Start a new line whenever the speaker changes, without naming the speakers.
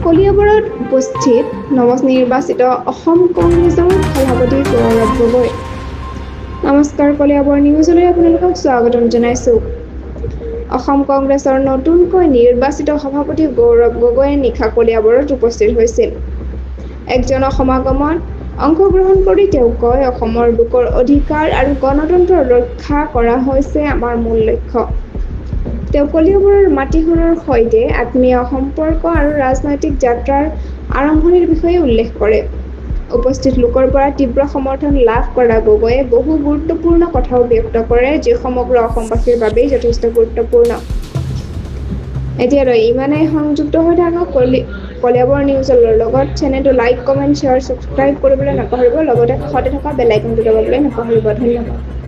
কলিয়াবৰত উপস্থিত নৱনিৰ্বাচিত অসম কংগ্ৰেছৰ সভাপতি গৌৰৱ গগৈ। নমস্কাৰ, কলিয়াবৰ নিউজলৈ আপোনালোকক স্বাগতম জনাইছোঁ। অসম কংগ্ৰেছৰ নতুনকৈ নিৰ্বাচিত সভাপতি গৌৰৱ গগৈয়ে নিশা কলিয়াবৰত উপস্থিত হৈছিল। এক জনসমাগমত অংশগ্ৰহণ কৰি তেওঁ কয়, অসমৰ লোকৰ অধিকাৰ আৰু গণতন্ত্ৰ ৰক্ষা কৰা হৈছে আমাৰ মূল লক্ষ্য। তেওঁ কলিয়াবৰৰ মাটিখনৰ সৈতে আত্মীয় সম্পৰ্ক আৰু ৰাজনৈতিক যাত্ৰাৰ আৰম্ভণিৰ বিষয়ে উল্লেখ কৰে। উপস্থিত লোকৰ পৰা তীব্ৰ সমৰ্থন লাভ কৰা গগৈয়ে বহু গুৰুত্বপূৰ্ণ কথাও ব্যক্ত কৰে, যি সমগ্ৰ অসমবাসীৰ বাবেই যথেষ্ট গুৰুত্বপূৰ্ণ। এতিয়ালৈ ইমানেই সংযুক্ত হৈ থাকক কলিয়াবৰ নিউজৰ লগত। চেনেলটো লাইক, কমেণ্ট, শ্বেয়াৰ, ছাবস্ক্ৰাইব কৰিবলৈ নাপাহৰিব। লগতে কাষতে থকা বেল আইকনটো দবাবলৈ নাপাহৰিব। ধন্যবাদ।